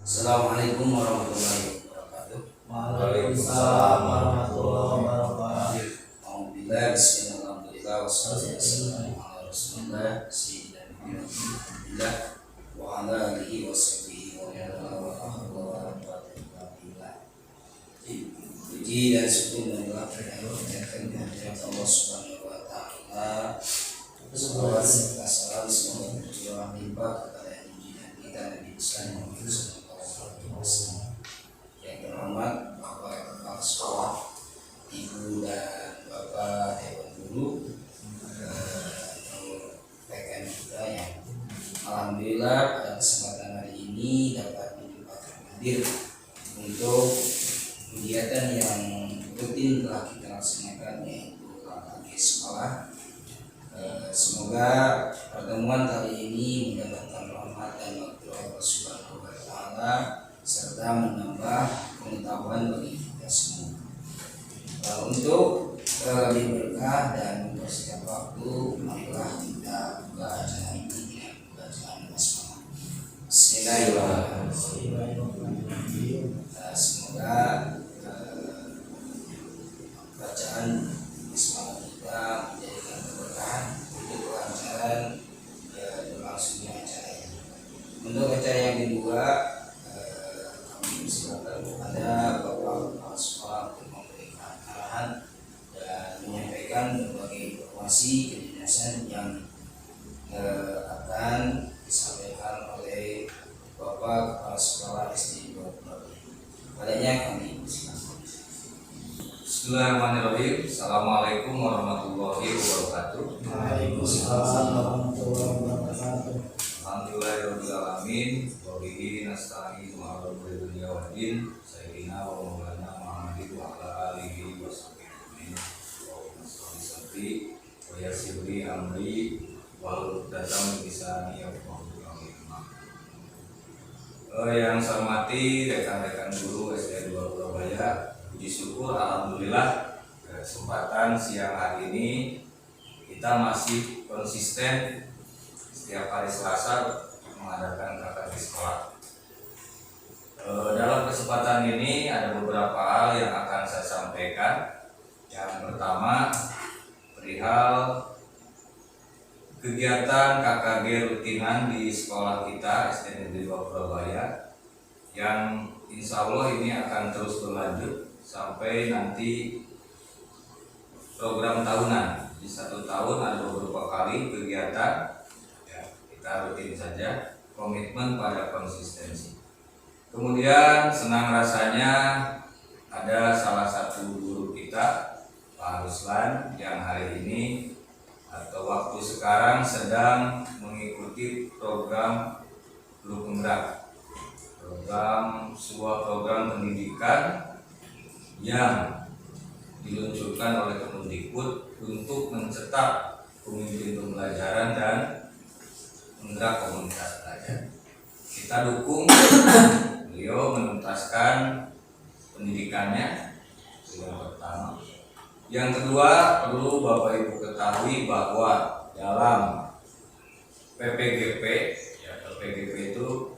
Assalamualaikum warahmatullahi wabarakatuh. Waalaikumsalam warahmatullahi wabarakatuh. Alhamdulillah, bismillahirrahmanirrahim. Wassalamualaikum warahmatullahi wabarakatuh. Wa ala alihi wa sahbihi wa man wala. Puji dan syukur marilah kehadirat Allah Subhanahu wa taala. Salawat serta salam semoga berjuang limpah kepada junjungan kita Nabi besar Muhammad sallallahu alaihi wasallam. Yang terhormat Bapak Kepala Sekolah, Ibu dan Bapak Dewan Guru, PKN kita yang alhamdulillah pada kesempatan hari ini dapat menyempatkan hadir untuk kegiatan yang rutin telah kita laksanakan, yaitu KKG sekolah. Semoga pertemuan kali ini mendapatkan rahmat dan maghfirah Allah Subhanahu wa taala serta menambah pengetahuan bagi kita semua. Untuk lebih berkah dan mempersingkat waktu, marilah kita buka acara ini dengan bacaan basmalah. Bismillahirrahmanirrahim. Semoga bacaan basmalah kita menjadikan keberkahan untuk kelancaran berlangsungnya acara ini. Untuk acara yang kedua, kami silakan kepada Bapak Kepala Sekolah untuk memberikan arahan dan menyampaikan berbagai informasi kedinasan yang akan disampaikan oleh Bapak Kepala Sekolah SD 2 Purabaya. Padanya kami silakan. Bismillahirrahmanirrahim. Assalamualaikum warahmatullahi wabarakatuh. Waalaikumsalam warahmatullahi wabarakatuh. Alhamdulillahirabbil alamin. Wa bihi nasta'inu ala umuri dunya waddin. Sayyidina wa maulana Muhammadin wa ala alihi wa sahbihi. Allahumma shalli salli wa yassir li amri wa datam bisani yafqahu qawli. Yang saya hormati rekan-rekan guru SD 2 Purabaya, puji syukur alhamdulillah kesempatan siang hari ini kita masih konsisten setiap hari Selasa mengadakan KKG sekolah. Dalam kesempatan ini ada beberapa hal yang akan saya sampaikan. Yang pertama, perihal kegiatan KKG rutinan di sekolah kita SD Negeri 2 Purabaya yang insya Allah ini akan terus berlanjut sampai nanti program tahunan. Di satu tahun ada beberapa kali kegiatan, ya, kita rutin saja, komitmen pada konsistensi. Kemudian senang rasanya ada salah satu guru kita, Pak Ruslan, yang hari ini atau waktu sekarang sedang mengikuti program Guru Penggerak, sebuah program pendidikan yang diluncurkan oleh Kemendikbud untuk mencetak pemimpin pembelajaran dan penggerak komunitas belajar. Kita dukung beliau menuntaskan pendidikannya, itu yang pertama. Yang kedua, perlu Bapak Ibu ketahui bahwa dalam PPGP, ya, PPGP itu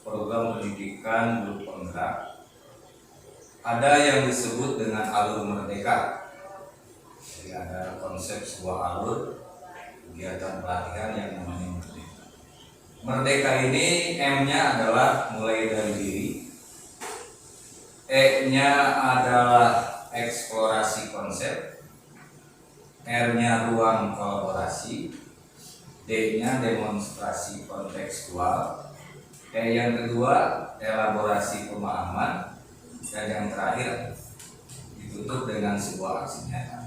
program pendidikan guru penggerak, ada yang disebut dengan alur merdeka. Jadi ada konsep sebuah alur kegiatan pelatihan yang namanya merdeka. Merdeka ini M-nya adalah mulai dari diri, E-nya adalah eksplorasi konsep, R-nya ruang kolaborasi, D-nya demonstrasi kontekstual, E yang kedua elaborasi pemahaman, dan yang terakhir ditutup dengan sebuah aksi nyata.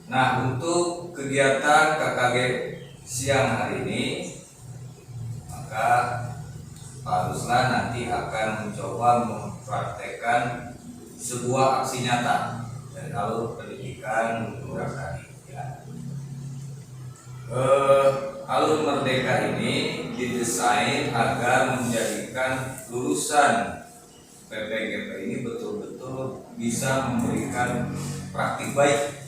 Nah, untuk kegiatan KKG siang hari ini, maka Pak Ruslan nanti akan mencoba mempraktekkan sebuah aksi nyata dari alur pendidikan penggerak tadi. Ya. Alur merdeka ini didesain agar menjadikan lulusan PPGP ini betul-betul bisa memberikan praktik baik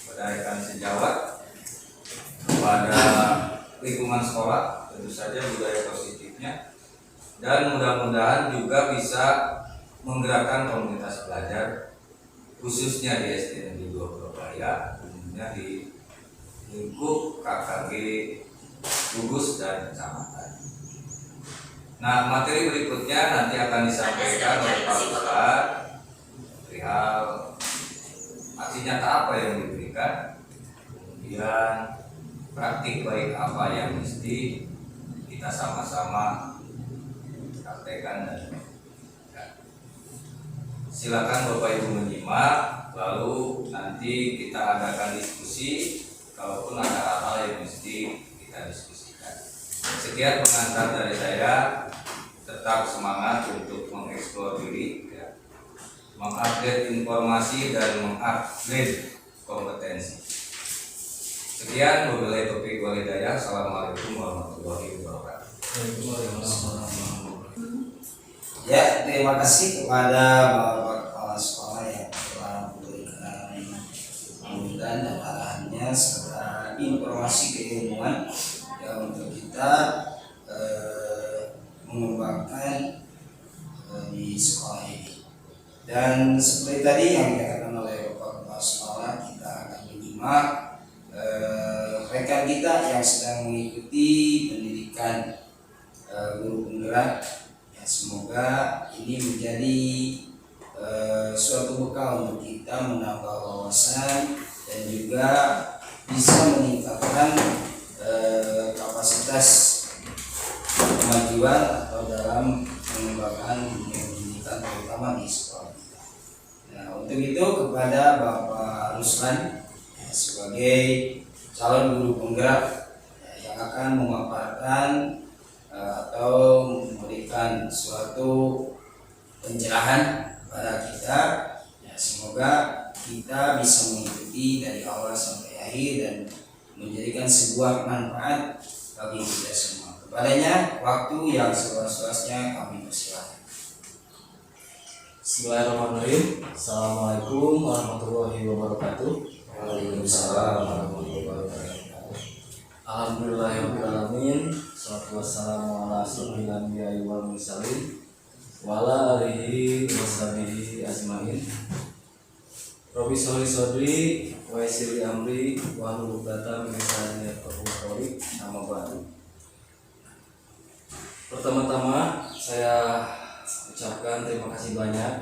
pada rekan sejawat, kepada lingkungan sekolah, tentu saja budaya positifnya, dan mudah-mudahan juga bisa menggerakkan komunitas belajar khususnya di SD Negeri 2 Purabaya, umumnya di lingkup KKG gugus dan kecamatan. Nah, materi berikutnya nanti akan disampaikan oleh Pak Ustadz perihal aksi nyata apa yang diberikan, kemudian praktik baik apa yang mesti kita sama-sama praktekkan dan lakukan. Silakan Bapak Ibu menyimak, lalu nanti kita adakan diskusi kalaupun ada hal-hal yang mesti kita diskusikan. Sekian pengantar dari saya, tetap semangat untuk mengeksplor diri, ya, mengupdate informasi dan mengupgrade kompetensi. Sekian, wabillahi taufiq wal hidayah. Assalamualaikum warahmatullahi wabarakatuh. Ya, terima kasih kepada Bapak Kepala Sekolah yang telah memberikan pengumuman dan arahannya serta informasi keilmuan yang untuk kita mengembangkan di sekolah ini. Dan seperti tadi yang dikatakan oleh Bapak Kepala Sekolah, kita akan menyimak rekan kita yang sedang mengikuti pendidikan guru penggerak. Ya, semoga ini menjadi suatu bekal untuk kita menambah wawasan dan juga bisa meningkatkan kapasitas kemajuan atau dalam mengembangkan dunia pendidikan terutama di sekolah kita. Nah, untuk itu kepada Bapak Ruslan sebagai calon guru penggerak yang akan memaparkan atau memberikan suatu pencerahan kepada kita, ya, semoga kita bisa mengikuti dari awal sampai akhir dan menjadikan sebuah manfaat bagi kita semua. Kepadanya waktu yang seluas-luasnya kami persilahkan. Bismillahirrahmanirrahim. Assalamualaikum warahmatullahi wabarakatuh. Waalaikumsalam warahmatullahi wabarakatuh. Alhamdulillahirrahmanirrahim. Salatu wassalamu ala asrofil anbiya'i wal mursalin wa ala alihi wa sahbihi ajmain. Rabbi sholli shodri wa yassir li amri wa hlul 'uqdatam min lisani yafqahu qawli. Amma ba'du. Pertama-tama saya ucapkan terima kasih banyak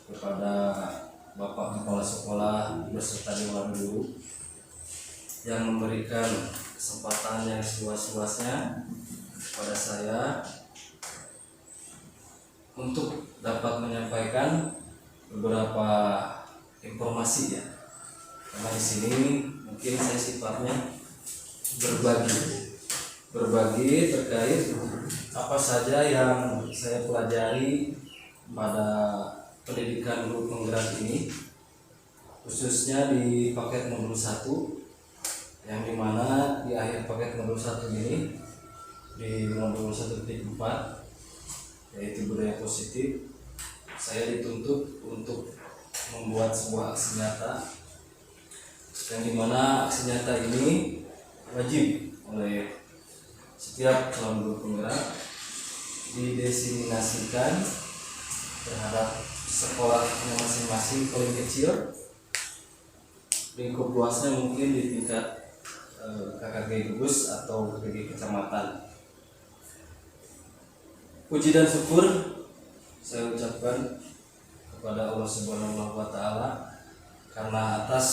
kepada Bapak Kepala Sekolah beserta Dewan Guru yang memberikan kesempatan yang seluas-luasnya kepada saya untuk dapat menyampaikan beberapa informasi, ya. Karena di sini mungkin saya sifatnya berbagi terkait apa saja yang saya pelajari pada pendidikan guru penggerak ini, khususnya di paket modul 1, yang dimana di akhir paket modul 1 ini di modul 1.4 yaitu budaya positif, saya dituntut untuk membuat sebuah aksi nyata, yang dimana aksi nyata ini wajib oleh setiap calon guru penggerak didesimasikan terhadap sekolahnya masing-masing, paling kecil lingkup luasnya mungkin di tingkat KKG gugus atau KKG kecamatan. Puji dan syukur saya ucapkan kepada Allah Subhanahu wa Ta'ala, karena atas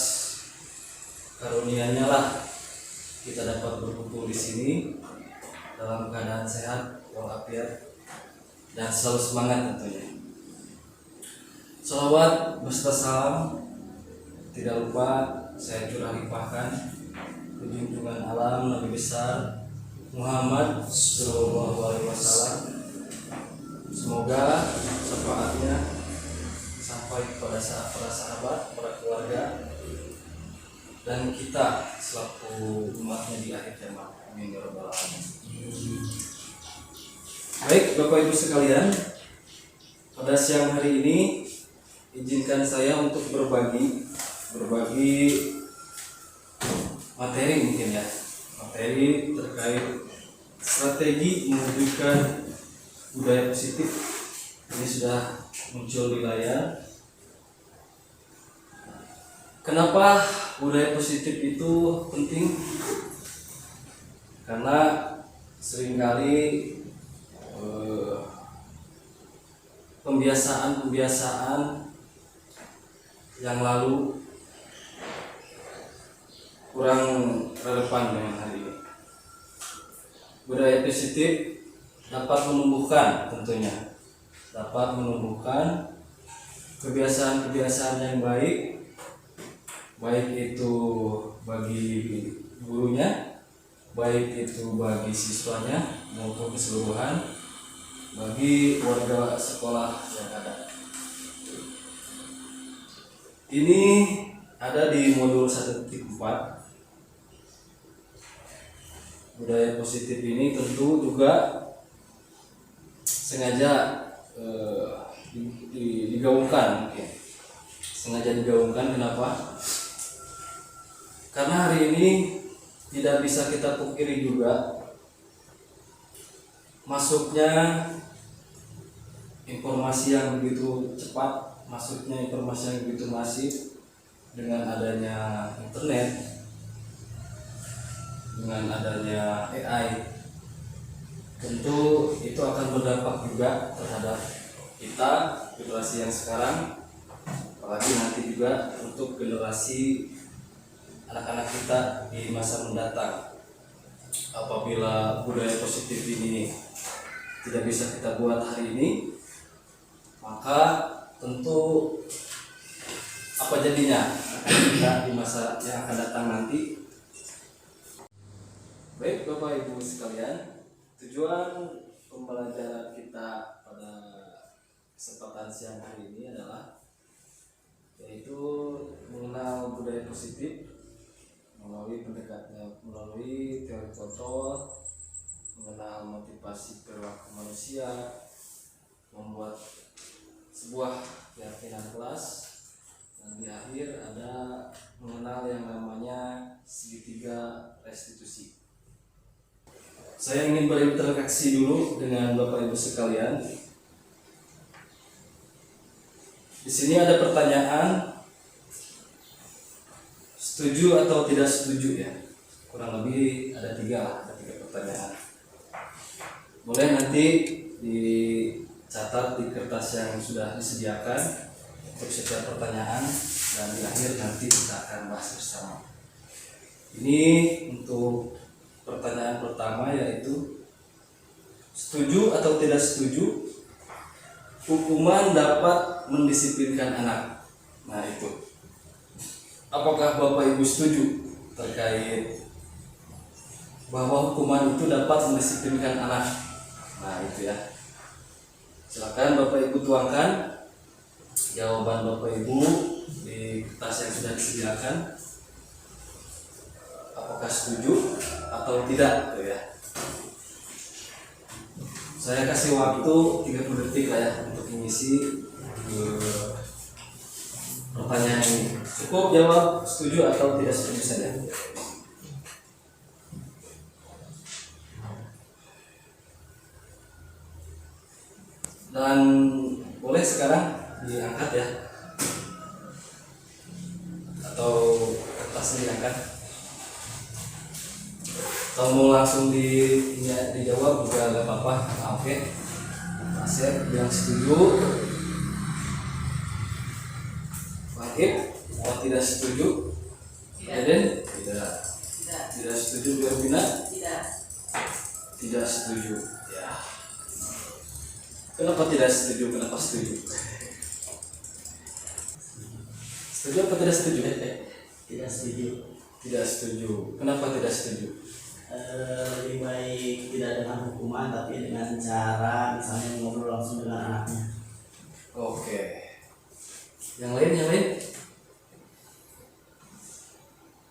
karunia-Nya lah kita dapat berkumpul di sini dalam keadaan sehat walafiat dan selalu semangat tentunya. Shalawat beserta salam tidak lupa saya curah limpahkan ke junjungan alam Nabi besar Muhammad Sallallahu Alaihi Wasallam. Semoga syafaatnya sampai kepada para sahabat, para keluarga, dan kita selaku umatnya di akhir zaman. Amin ya rabbal alamin. Baik Bapak Ibu sekalian, pada siang hari ini izinkan saya untuk berbagi materi, mungkin ya, materi terkait strategi mewujudkan budaya positif ini sudah muncul di layar. Kenapa budaya positif itu penting? Karena seringkali pembiasaan yang lalu kurang relevan dengan hari ini. Budaya positif dapat menumbuhkan, tentunya dapat menumbuhkan kebiasaan-kebiasaan yang baik, baik itu bagi gurunya, baik itu bagi siswanya maupun keseluruhan, bagi warga sekolah yang ada. Ini ada di modul 1.4. Budaya positif ini tentu juga sengaja digaungkan, mungkin sengaja digaungkan. Kenapa? Karena hari ini tidak bisa kita pungkiri juga masuknya informasi yang begitu cepat, masuknya informasi yang begitu masif dengan adanya internet, dengan adanya AI. Tentu itu akan berdampak juga terhadap kita, generasi yang sekarang, apalagi nanti juga untuk generasi anak-anak kita di masa mendatang. Apabila budaya positif ini tidak bisa kita buat hari ini, maka tentu apa jadinya kita di masa yang akan datang nanti. Baik Bapak Ibu sekalian, tujuan pembelajaran kita pada kesempatan siang hari ini adalah yaitu mengenal budaya positif melalui melalui teori kontrol, mengenal motivasi perilaku manusia, membuat sebuah keyakinan kelas, dan di akhir ada mengenal yang namanya segitiga restitusi. Saya ingin berinteraksi dulu dengan Bapak Ibu sekalian. Di sini ada pertanyaan, setuju atau tidak setuju ya? Kurang lebih ada tiga pertanyaan. Boleh nanti dicatat di kertas yang sudah disediakan untuk setiap pertanyaan, dan di akhir nanti kita akan bahas bersama. Ini untuk pertanyaan pertama, yaitu setuju atau tidak setuju hukuman dapat mendisiplinkan anak. Nah itu, apakah Bapak Ibu setuju terkait bahwa hukuman itu dapat mendisiplinkan anak? Nah itu ya, silakan Bapak Ibu tuangkan jawaban Bapak Ibu di kertas yang sudah disediakan. Apakah setuju atau tidak gitu ya. Saya kasih waktu 30 detik lah ya untuk mengisi pertanyaan ini. Cukup jawab setuju atau tidak setuju saja. Dan boleh sekarang diangkat ya, atau kertasnya diangkat, atau mau langsung dijawab juga nggak apa-apa. Oke, Asep yang setuju, Wahid atau tidak setuju, Eden tidak setuju, Bervina tidak setuju ya. Kenapa tidak setuju? Kenapa setuju? Setuju atau tidak setuju? Tidak setuju. Tidak setuju. Kenapa tidak setuju? Lebih baik tidak dengan hukuman, tapi dengan cara misalnya ngobrol langsung dengan anaknya. Oke. Yang lain?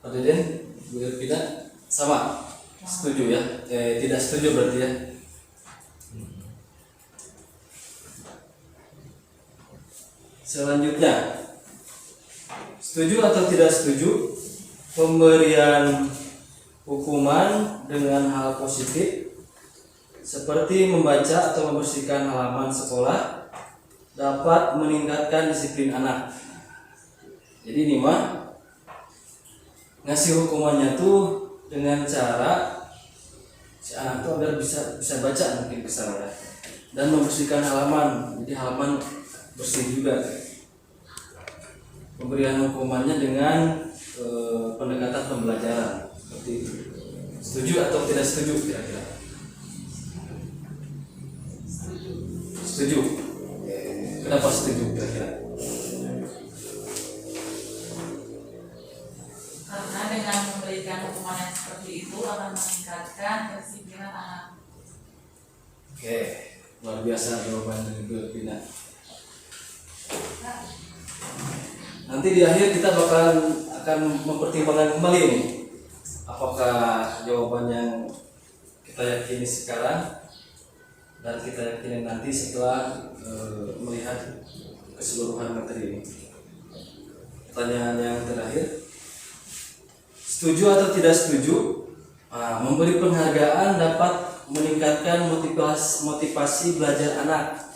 Pak Deden, Bu Elvina sama? Setuju ya? Tidak setuju berarti ya? Selanjutnya, setuju atau tidak setuju pemberian hukuman dengan hal positif seperti membaca atau membersihkan halaman sekolah dapat meningkatkan disiplin anak. Jadi ini mah ngasih hukumannya tuh dengan cara si anak tuh agar bisa baca mungkin kesana dan membersihkan halaman, jadi halaman bersih juga. Pemberian hukumannya dengan pendekatan pembelajaran seperti itu. Setuju atau tidak setuju kira-kira? Setuju. Kenapa setuju kira-kira? Karena dengan memberikan hukuman yang seperti itu akan meningkatkan kedisiplinan anak. Oke, luar biasa jawaban dari Bu Pina. Nanti di akhir kita akan mempertimbangkan kembali nih, apakah jawaban yang kita yakini sekarang dan kita yakini nanti setelah melihat keseluruhan materi ini. Pertanyaan yang terakhir, setuju atau tidak setuju? Memberi penghargaan dapat meningkatkan motivasi belajar anak.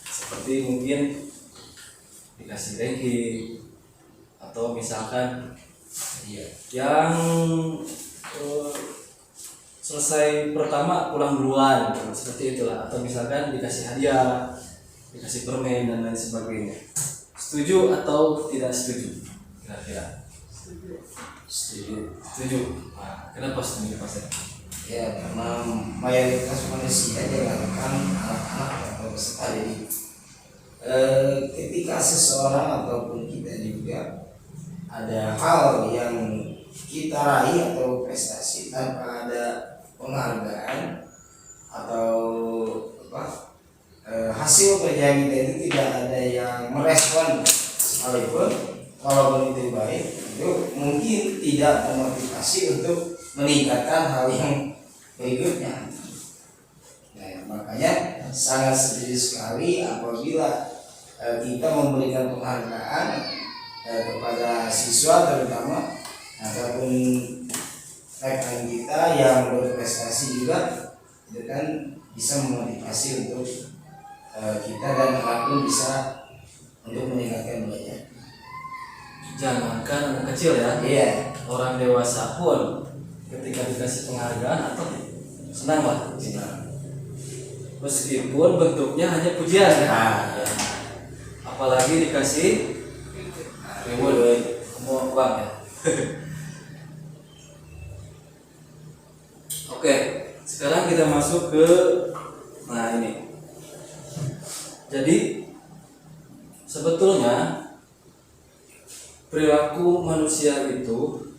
Seperti mungkin dikasih ranking atau misalkan yang selesai pertama pulang duluan, seperti itulah, atau misalkan dikasih hadiah, dikasih permen dan lain sebagainya. Setuju atau tidak setuju kira-kira? Setuju. Kenapa setuju Pak Seth? Ya, karena mayoritas manusia jangankan anak-anak atau peserta didik, ketika seseorang ataupun kita juga ada hal yang kita raih atau prestasi tanpa ada penghargaan atau hasil kerja kita itu tidak ada yang merespon sekalipun, walaupun itu baik, itu mungkin tidak memotivasi untuk meningkatkan hal yang berikutnya. Nah, makanya sangat setuju sekali apabila kita memberikan penghargaan kepada siswa terutama ataupun rekan kita yang berprestasi juga, itu kan bisa memotivasi untuk kita dan anak pun bisa untuk meningkatkan belajar. Jangankan anak kecil ya, Iya. orang dewasa pun ketika dikasih penghargaan atau senang lah, meskipun bentuknya hanya pujian ya. Apalagi dikasih reward, uang ya. Oke, sekarang kita masuk ke ini. Jadi sebetulnya perilaku manusia itu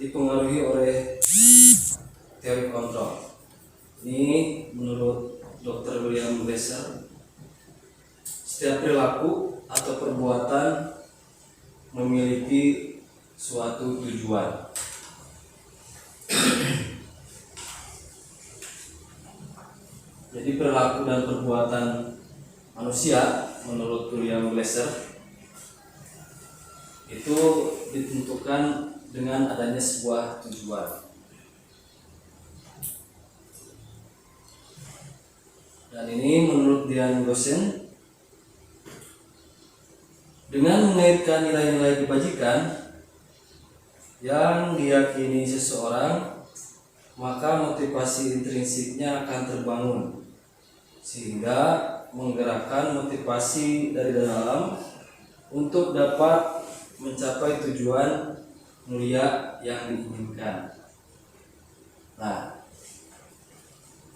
dipengaruhi oleh teori kontrol. Ini menurut Dr. William Glasser, setiap perilaku atau perbuatan memiliki suatu tujuan. Jadi perilaku dan perbuatan manusia menurut William Glasser itu ditentukan dengan adanya sebuah tujuan. Dan ini menurut Dian Gosen, dengan mengaitkan nilai-nilai kebajikan yang diyakini seseorang, maka motivasi intrinsiknya akan terbangun sehingga menggerakkan motivasi dari dalam untuk dapat mencapai tujuan mulia yang diinginkan. Nah,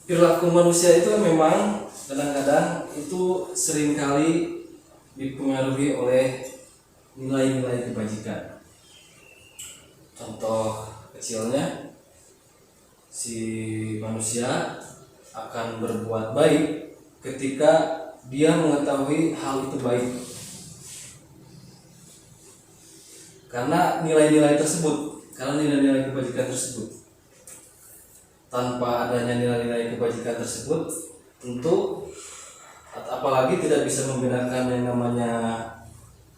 perilaku manusia itu memang kadang-kadang itu seringkali dipengaruhi oleh nilai-nilai kebajikan. Contoh kecilnya, si manusia akan berbuat baik ketika dia mengetahui hal itu baik. Karena nilai-nilai kebajikan tersebut. Tanpa adanya nilai-nilai kebajikan tersebut, tentu apalagi tidak bisa membedakan yang namanya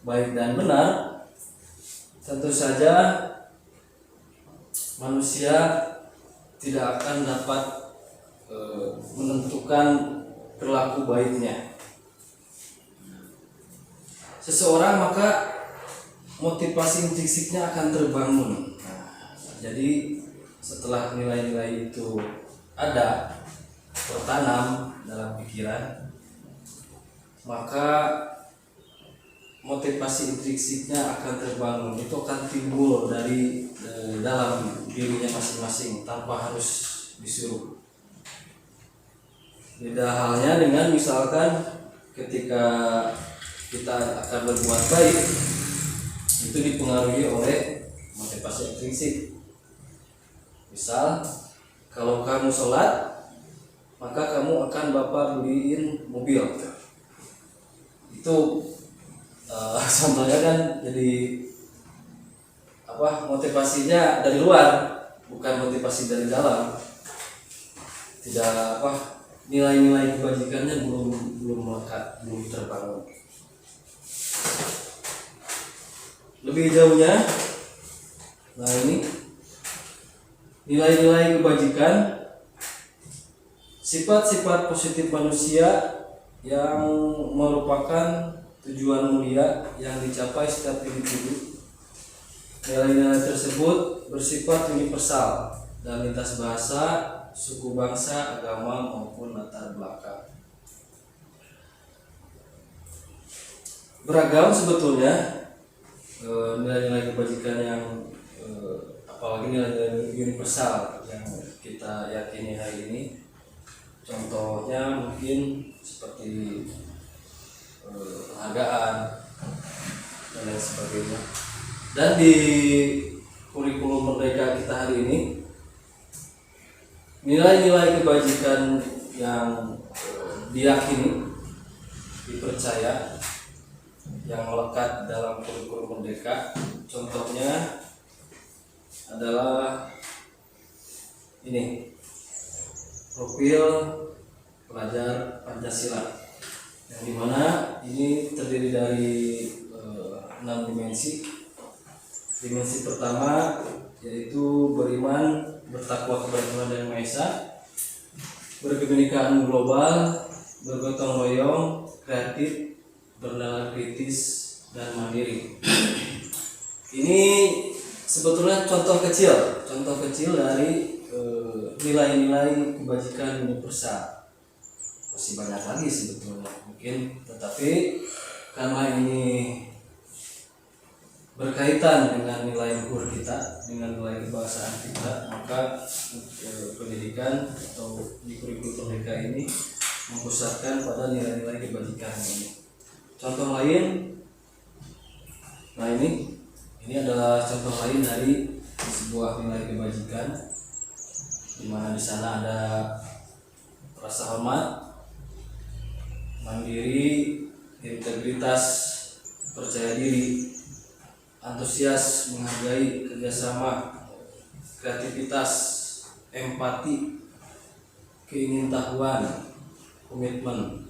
baik dan benar, tentu saja manusia tidak akan dapat menentukan perilaku baiknya seseorang, maka motivasi intrinsiknya akan terbangun. Nah, jadi setelah nilai-nilai itu ada tertanam dalam pikiran, maka motivasi intrinsiknya akan terbangun, itu akan timbul dari dalam dirinya masing-masing tanpa harus disuruh. Beda halnya dengan misalkan ketika kita akan berbuat baik, itu dipengaruhi oleh motivasi intrinsik. Misal kalau kamu sholat, maka kamu akan bapak beliin mobil. Itu contohnya kan jadi motivasinya dari luar, bukan motivasi dari dalam. Tidak nilai-nilai kebajikannya belum melekat, belum terbangun. Lebih jauhnya, nah ini nilai-nilai kebajikan, sifat-sifat positif manusia yang merupakan tujuan mulia yang dicapai setiap individu. Nilai-nilai tersebut bersifat universal dan lintas bahasa, suku bangsa, agama maupun latar belakang. Beragam sebetulnya nilai-nilai kebajikan yang apalagi nilai-nilai universal yang kita yakini hari ini. Contohnya mungkin seperti penghargaan dan lain sebagainya. Dan di kurikulum merdeka kita hari ini, nilai-nilai kebajikan yang diyakini, dipercaya, yang melekat dalam kurikulum merdeka, contohnya adalah ini, profil pelajar Pancasila, yang dimana ini terdiri dari 6 dimensi. Dimensi pertama yaitu beriman, bertakwa kepada Tuhan Yang Maha Esa, berkebinekaan global, bergotong royong, kreatif, bernalar kritis, dan mandiri. Ini sebetulnya contoh kecil dari nilai-nilai kebajikan universal. Masih banyak lagi sebetulnya mungkin, tetapi karena ini berkaitan dengan nilai luhur kita, dengan nilai kebangsaan kita, maka pendidikan atau di kurikulum merdeka ini mempusatkan pada nilai-nilai kebajikan ini. Contoh lain, nah ini adalah contoh lain dari sebuah nilai kebajikan, di mana di sana ada rasa hormat, mandiri, integritas, percaya diri, antusias, menghargai, kerjasama, kreativitas, empati, keingintahuan, komitmen.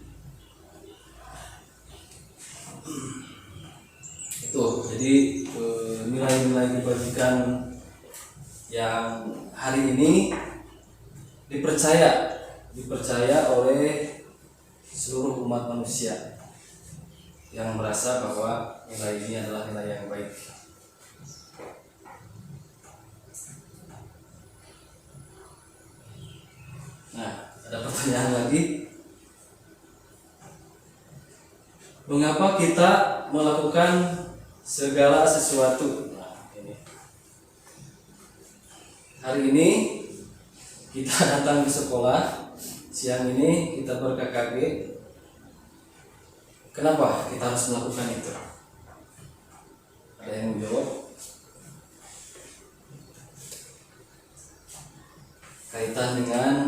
Itu jadi nilai-nilai kebajikan yang hari ini dipercaya oleh seluruh umat manusia yang merasa bahwa nilai ini adalah nilai yang baik. Nah, ada pertanyaan lagi. Mengapa kita melakukan segala sesuatu? Nah, ini. Hari ini kita datang ke sekolah, siang ini kita ber-KKG. Kenapa kita harus melakukan itu? Ada yang menjawab? Kaitan dengan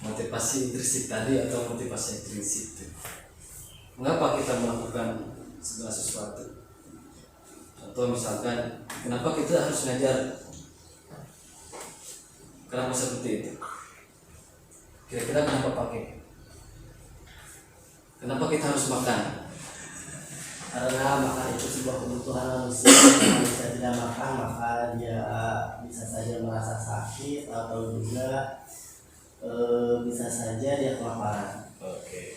motivasi intrinsik tadi atau motivasi ekstrinsik itu. Mengapa kita melakukan segala sesuatu? Contoh misalkan, kenapa kita harus ngajar? Kenapa seperti itu? Kira-kira kenapa pakai? Kenapa kita harus makan? karena makan itu sebuah kebutuhan manusia. Jika manusia tidak makan maka dia bisa saja merasa sakit atau juga bisa saja dia kelaparan. Oke.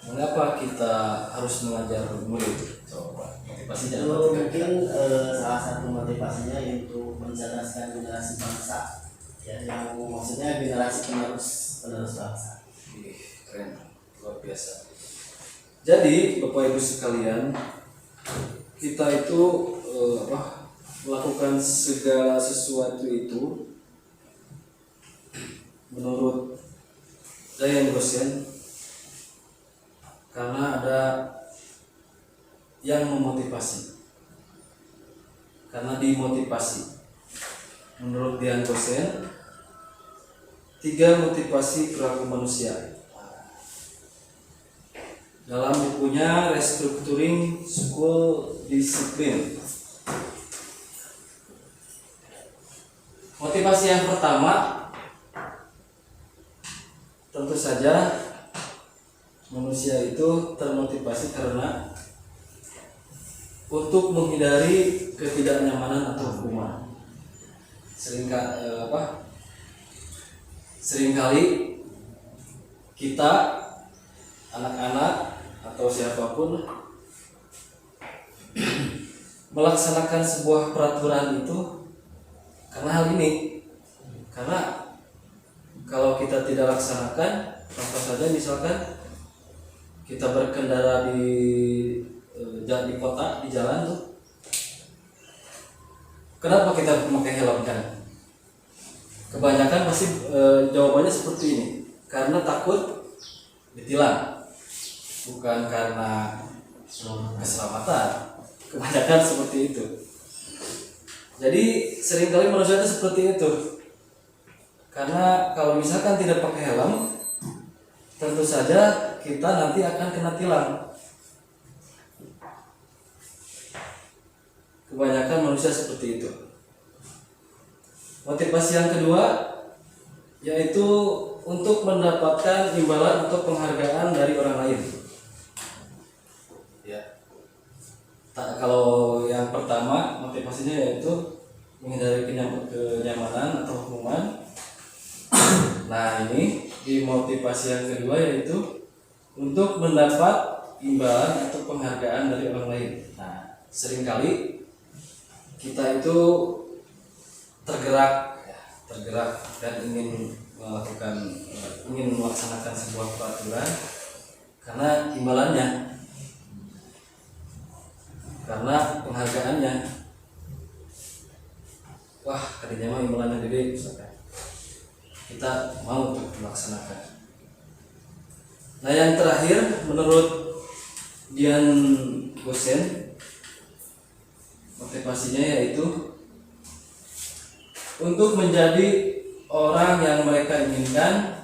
Mengapa kita harus mengajar murid? Coba motivasinya Itu apa? mungkin salah satu motivasinya untuk mencerdaskan generasi bangsa, ya, yang maksudnya generasi penerus bangsa. Ih, keren, luar biasa. Jadi Bapak Ibu sekalian, kita itu melakukan segala sesuatu itu menurut Dayan Gosen karena ada yang memotivasi, karena dimotivasi. Menurut Dayan Gosen 3 motivasi perilaku manusia. Dalam bukunya Restructuring School Discipline, motivasi yang pertama tentu saja manusia itu termotivasi karena untuk menghindari ketidaknyamanan atau hukuman. Seringkali kita anak-anak atau siapapun melaksanakan sebuah peraturan itu karena hal ini. Karena kalau kita tidak laksanakan, contoh saja misalkan kita berkendara di kota, di jalan tuh, kenapa kita memakai helm kan? Kebanyakan pasti jawabannya seperti ini, karena takut ditilang, bukan karena keselamatan. Kebanyakan seperti itu. Jadi seringkali manusia itu seperti itu. Karena kalau misalkan tidak pakai helm, tentu saja kita nanti akan kena tilang. Kebanyakan manusia seperti itu. Motivasi yang kedua yaitu untuk mendapatkan imbalan atau penghargaan dari orang lain. Ya. Kalau yang pertama motivasinya yaitu menghindari kenyamanan atau hukuman. Nah, ini di motivasi yang kedua yaitu untuk mendapat imbalan atau penghargaan dari orang lain. Nah, seringkali kita itu tergerak dan ingin melaksanakan sebuah peraturan karena imbalannya, karena penghargaannya. Wah, tadinya mah imbalannya gede, misalkan kita mau untuk melaksanakan. Nah, yang terakhir menurut Dayan Gosen motivasinya yaitu untuk menjadi orang yang mereka inginkan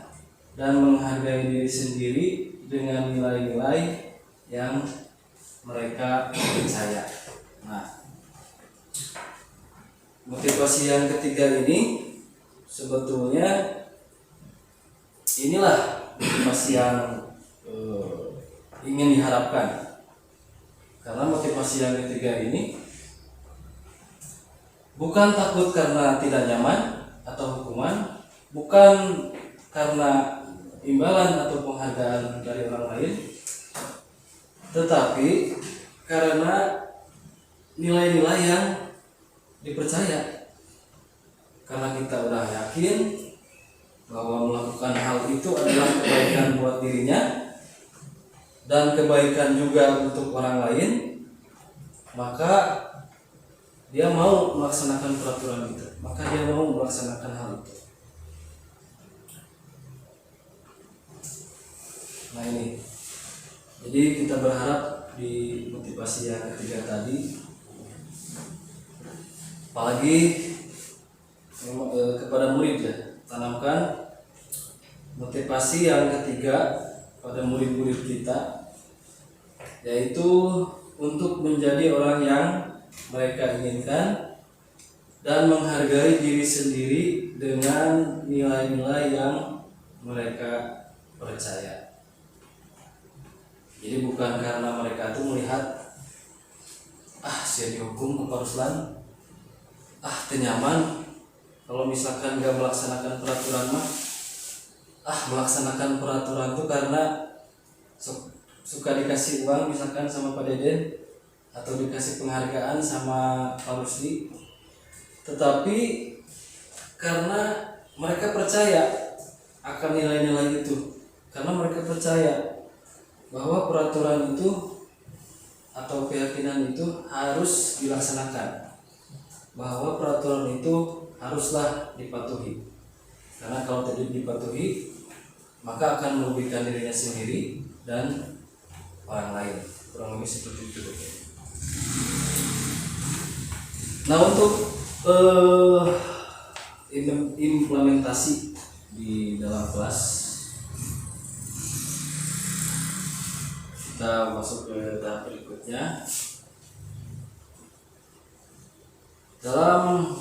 dan menghargai diri sendiri dengan nilai-nilai yang mereka percaya. Nah, motivasi yang ketiga ini sebetulnya inilah motivasi yang ingin diharapkan, karena motivasi yang ketiga ini bukan takut karena tidak nyaman atau hukuman, bukan karena imbalan atau penghargaan dari orang lain, tetapi karena nilai-nilai yang dipercaya. Karena kita udah yakin bahwa melakukan hal itu adalah kebaikan buat dirinya dan kebaikan juga untuk orang lain, maka dia mau melaksanakan peraturan itu, maka dia mau melaksanakan hal itu. Nah, ini jadi kita berharap di motivasi yang ketiga tadi, apalagi kepada murid, ya, tanamkan motivasi yang ketiga pada murid-murid kita, yaitu untuk menjadi orang yang mereka inginkan dan menghargai diri sendiri dengan nilai-nilai yang mereka percaya. Jadi bukan karena mereka itu melihat sia dihukum ke Pak Ruslan, tenyaman kalau misalkan gak melaksanakan peraturan mah, melaksanakan peraturan tuh karena suka dikasih uang misalkan sama Pak Deden atau dikasih penghargaan sama Pak Rusli, tetapi karena mereka percaya akan nilai-nilai itu, karena mereka percaya bahwa peraturan itu atau keyakinan itu harus dilaksanakan, bahwa peraturan itu haruslah dipatuhi, karena kalau tidak dipatuhi maka akan merugikan dirinya sendiri dan orang lain, kurang lebih seperti itu. Nah, untuk implementasi di dalam kelas, kita masuk ke tahap berikutnya. Dalam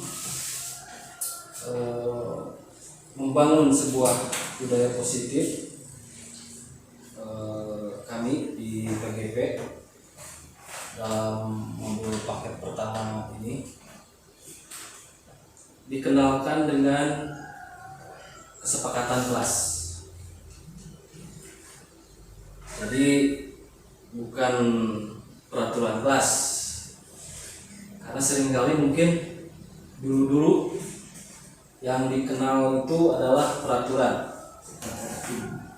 membangun sebuah budaya positif, kami di PGP dalam modul paket pertama ini dikenalkan dengan kesepakatan kelas. Jadi bukan peraturan kelas, karena seringkali mungkin dulu yang dikenal itu adalah peraturan,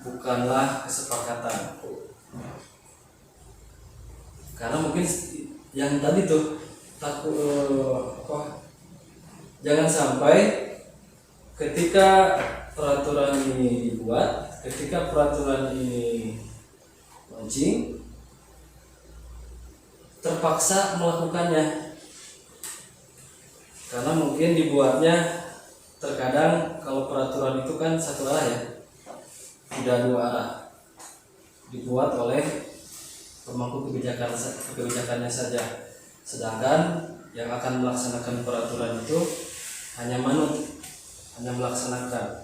bukanlah kesepakatan. Karena mungkin yang tadi tuh jangan sampai ketika peraturan ini dibuat, ketika peraturan ini launching, terpaksa melakukannya, karena mungkin dibuatnya terkadang kalau peraturan itu kan satu arah ya, tidak dua arah, dibuat oleh pemangku kebijakannya saja, sedangkan yang akan melaksanakan peraturan itu hanya manut, hanya melaksanakan.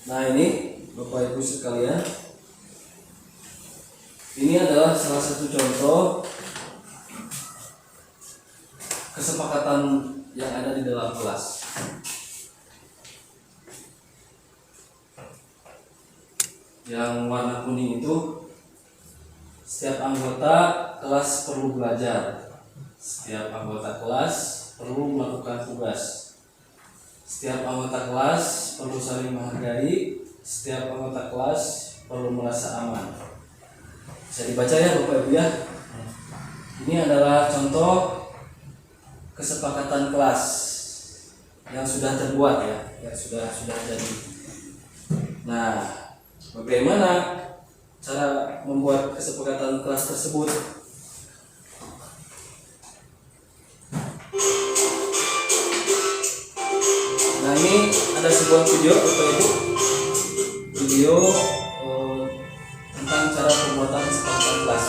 Nah, ini Bapak Ibu sekalian, ini adalah salah satu contoh kesepakatan yang ada di dalam kelas. Yang warna kuning itu setiap anggota kelas perlu belajar, setiap anggota kelas perlu melakukan tugas, setiap anggota kelas perlu saling menghargai, setiap anggota kelas perlu merasa aman. Bisa dibaca ya Bapak Ibu ya. Ini adalah contoh kesepakatan kelas yang sudah terbuat ya, yang sudah jadi. Nah, bagaimana cara membuat kesepakatan kelas tersebut? Nah, ini ada sebuah video Bapak Ibu, video tentang cara pembuatan kesepakatan kelas.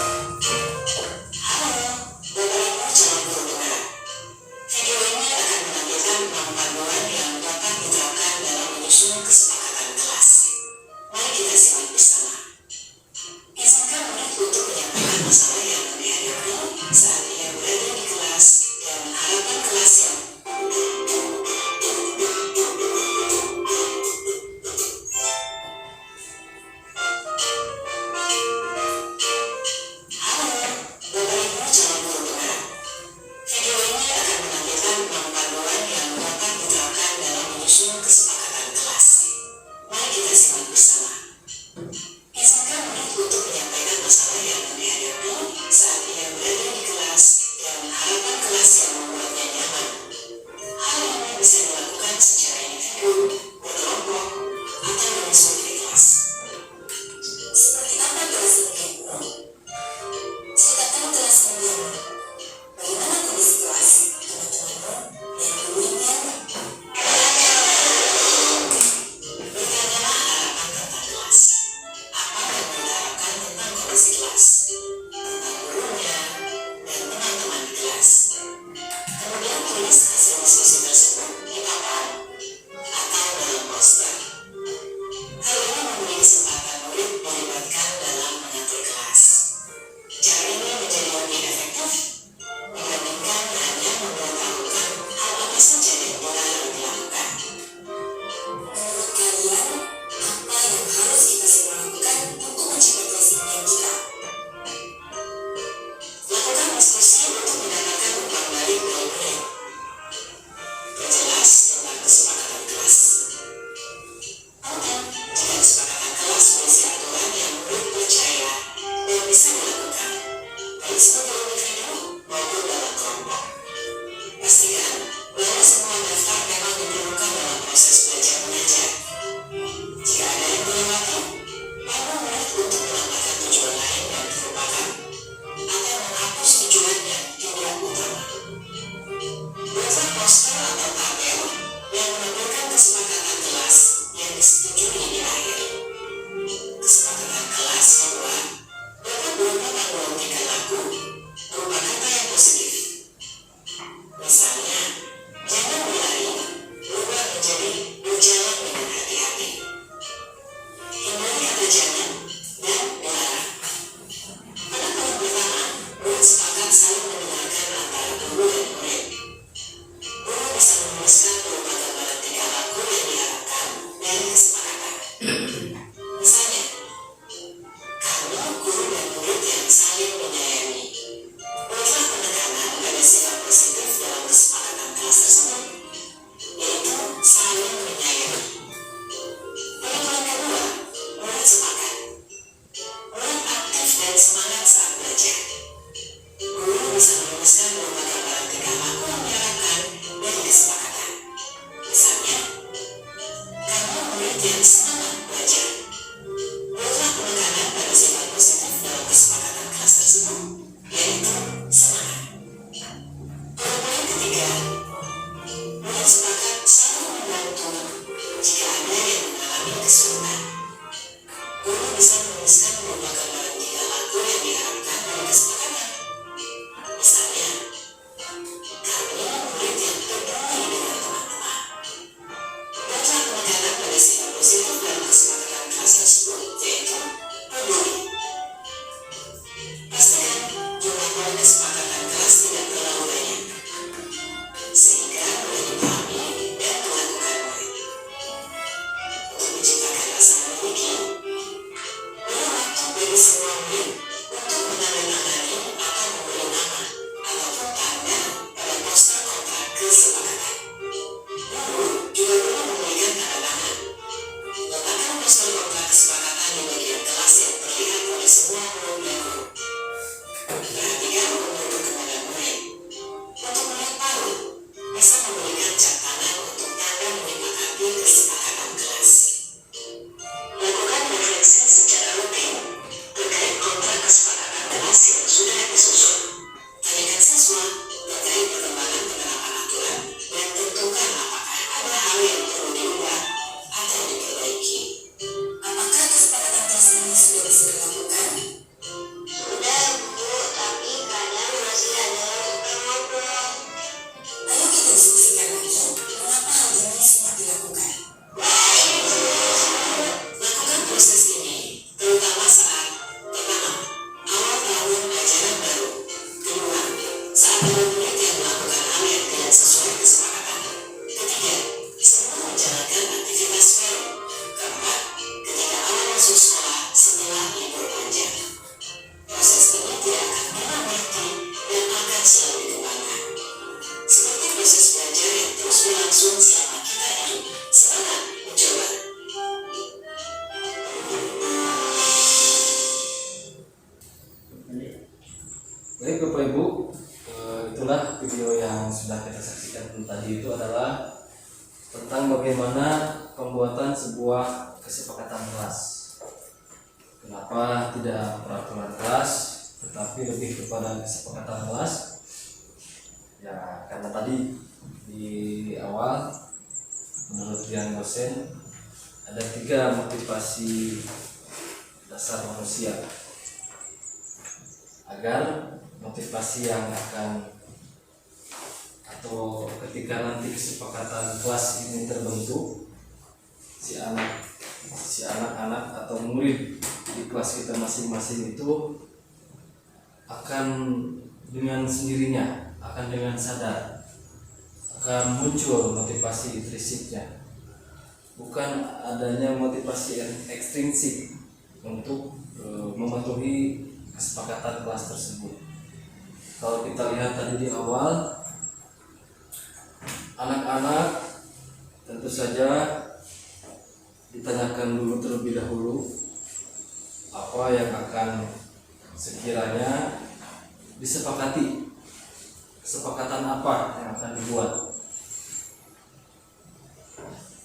disetujui di akhir. Kesepakatan kelas bahwa dapat berupa panduan tingkah laku berupa kata yang positif. Misalnya, jangan berlari berubah menjadi berjalan dengan hati-hati. Hindari kata jangan dan dilarang. Pada tahun pertama, murid sepakat saling mendengarkan antara guru dan murid. Guru bisa menuliskan berupa gambaran tingkah laku yang diharapkan dari kesepakatan. Misalnya, kamu guru dan murid yang saling menyayangi. Buatlah penekanan pada sifat positif dalam kesepakatan kelas tersebut, yaitu saling menyayangi. Penekanan kedua, murid sepakat. Murid aktif dan semangat saat belajar. Guru bisa menuliskan berupa gambaran tingkah laku yang diharapkan dari kesepakatan. Misalnya, kamu murid yang semangat belajar. Buatlah penekanan pada sifat positif dalam kesepakatan kelas tersebut, yaitu semangat. Pada poin ketiga, murid sepakat saling membantu jika ada yang mengalami kesulitan. Guru bisa menuliskan berupa gambaran tingkah laku yang diharapkan dari kesepakatan. Misalnya, kamu murid yang peduli dengan teman-teman. Buatlah penekanan pada sifat positif dalam kesepakatan kelas tersebut, yaitu peduli. Pastikan jumlah poin kesepakatan kelas tidak terlalu banyak, sehingga mudah dipahami dan dilakukan murid. Untuk menciptakan rasa memiliki, beri waktu bagi semua murid untuk menandatangani atau memberi nama ataupun tanda pada poster kontrak kesepakatan. Guru juga perlu memberikan tanda tangan. Letakkan poster kontrak kesepakatan di bagian kelas yang terlihat oleh semua murid dan guru. Perhatikan untuk kepada murid. Untuk murid baru, bisa memberikan cat tangan untuk tanda menyepakati kesepakatan kelas. Lakukan refleksi secara rutin terkait kontrak kesepakatan kelas yang sudah disusun. Tanyakan siswa terkait perkembangan penerapan aturan dan tentukan apakah ada hal yang perlu diubah atau diperbaiki. Apakah kesepakatan kelas ini sudah bisa dilakukan? Sudah, Bu, tapi kadang masih ada yang suka ngobrol. Ayo kita diskusikan lagi, mengapa hal ini sulit dilakukan? Lakukan proses ini, terutama saat pertama, awal tahun ajaran baru. Kedua, saat ada murid yang melakukan hal yang tidak sesuai kesepakatan. Ketiga, sebelum menjalankan aktivitas baru. Keempat, ketika awal masuk sekolah setelah libur panjang. Proses ini tidak akan pernah berhenti dan akan selalu dikembangkan. Seperti proses belajar yang terus berlangsung selama kita hidup. Semangat mencoba. Baik Bapak Ibu, itulah video yang sudah kita saksikan tadi. Itu adalah tentang bagaimana pembuatan sebuah kesepakatan kelas. Kenapa tidak peraturan kelas, tetapi lebih kepada kesepakatan kelas? Ya, karena tadi di awal menurut Dian dosen ada 3 motivasi dasar manusia agar motivasi yang akan atau ketika nanti kesepakatan kelas ini terbentuk, si anak-anak atau murid di kelas kita masing-masing itu akan dengan sendirinya, akan dengan sadar akan muncul motivasi intrinsiknya, bukan adanya motivasi ekstrinsik untuk mematuhi kesepakatan kelas tersebut. Kalau kita lihat tadi di awal, anak-anak tentu saja ditanyakan dulu terlebih dahulu apa yang akan sekiranya disepakati, kesepakatan apa yang akan dibuat.